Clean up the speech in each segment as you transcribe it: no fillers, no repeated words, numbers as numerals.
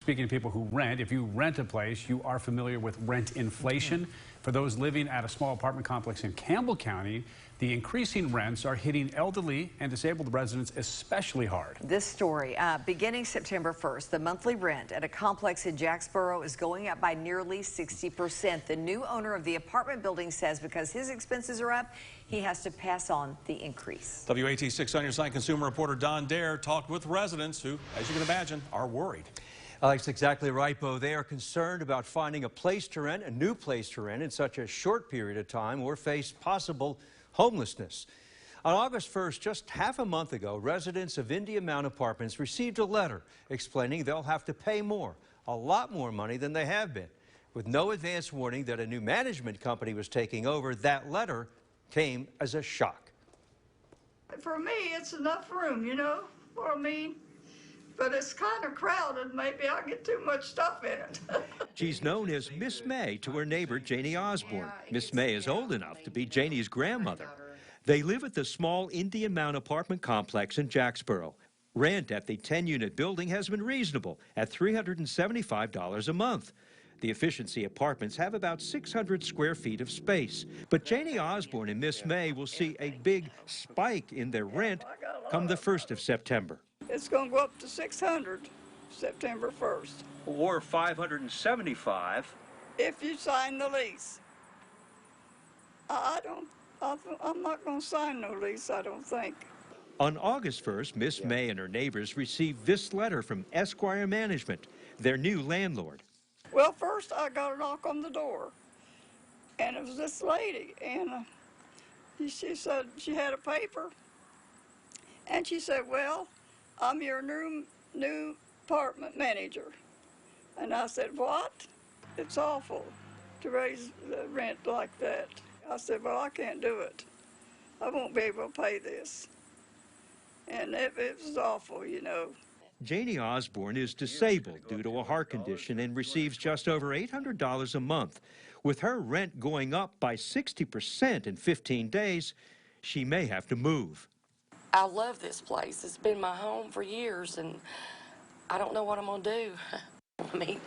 speaking to people who rent, if you rent a place, you are familiar with rent inflation. For those living at a small apartment complex in Campbell County, the increasing rents are hitting elderly and disabled residents especially hard. This story, beginning September 1st, the monthly rent at a complex in Jacksboro is going up by nearly 60%. The new owner of the apartment building says because his expenses are up, he has to pass on the increase. WAT 6 on your side consumer reporter Don Dare talked with residents who, as you can imagine, are worried. Alex, exactly right, Bo. They are concerned about finding a place to rent, a new place to rent in such a short period of time, or face possible homelessness. On August 1st, just half a month ago, residents of India Mound Apartments received a letter explaining they'll have to pay more, a lot more money than they have been. With no advance warning that a new management company was taking over, that letter came as a shock. For me, it's enough room, you know what I mean? But it's kind of crowded. Maybe I get too much stuff in it. She's known as Miss May to her neighbor, Janie Osborne. Miss May is old enough to be Janie's grandmother. They live at the small Indian Mound apartment complex in Jacksboro. Rent at the 10-unit building has been reasonable at $375 a month. The efficiency apartments have about 600 square feet of space. But Janie Osborne and Miss May will see a big spike in their rent come the 1st of September. It's going to go up to 600 September 1st. Or 575. If you sign the lease. I'm not going to sign no lease, I don't think. On August 1st, Miss May and her neighbors received this letter from Esquire Management, their new landlord. Well, first I got a knock on the door, and it was this lady, and she said she had a paper, and she said, well, I'm your new apartment manager. And I said, what? It's awful to raise the rent like that. I said, well, I can't do it. I won't be able to pay this. And it was awful, you know. Janie Osborne is disabled due to a heart condition and receives just over $800 a month. With her rent going up by 60% in 15 days, she may have to move. I love this place. It's been my home for years, and I don't know what I'm going to do. I mean,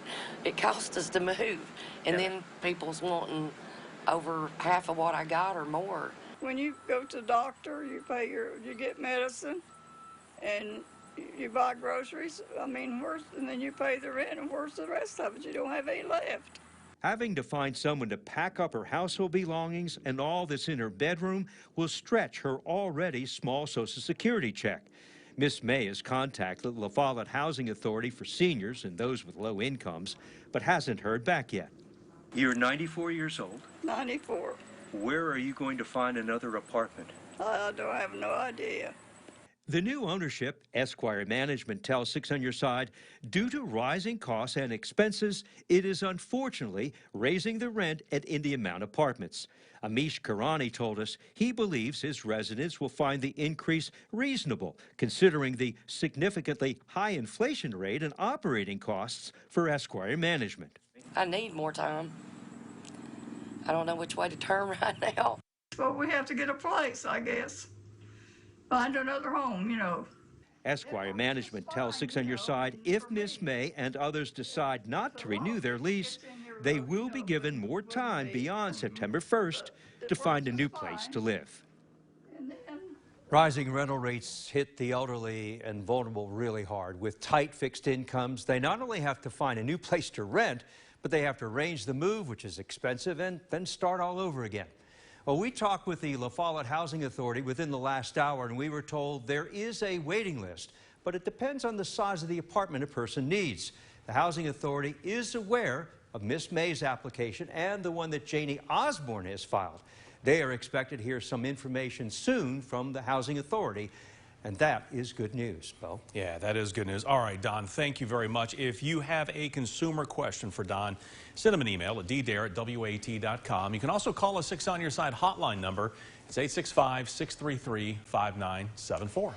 it costs us to move, and then people's wanting over half of what I got or more. When you go to the doctor, you get medicine, and you buy groceries. I mean, and then you pay the rent, and where's the rest of it? You don't have any left. Having to find someone to pack up her household belongings and all that's in her bedroom will stretch her already small Social Security check. Miss May has contacted the La Follette Housing Authority for seniors and those with low incomes, but hasn't heard back yet. You're 94 years old? 94. Where are you going to find another apartment? I don't have no idea. The new ownership, Esquire Management tells 6 on your side, due to rising costs and expenses, it is unfortunately raising the rent at Indian Mound Apartments. Amish Karani told us he believes his residents will find the increase reasonable, considering the significantly high inflation rate and operating costs for Esquire Management. I need more time. I don't know which way to turn right now. Well, we have to get a place, I guess. Find another home, you know. Esquire Management tells 6 on your side if Miss May and others decide not to renew their lease, they will be given more time beyond September 1st to find a new place to live. Rising rental rates hit the elderly and vulnerable really hard. With tight fixed incomes, they not only have to find a new place to rent, but they have to arrange the move, which is expensive, and then start all over again. Well, we talked with the La Follette Housing Authority within the last hour, and we were told there is a waiting list, but it depends on the size of the apartment a person needs. The Housing Authority is aware of Miss May's application and the one that Janie Osborne has filed. They are expected to hear some information soon from the Housing Authority, and that is good news, Bo. Yeah, that is good news. All right, Don, thank you very much. If you have a consumer question for Don, send him an email at ddare@wat.com. You can also call a 6 on your side hotline number. It's 865-633-5974.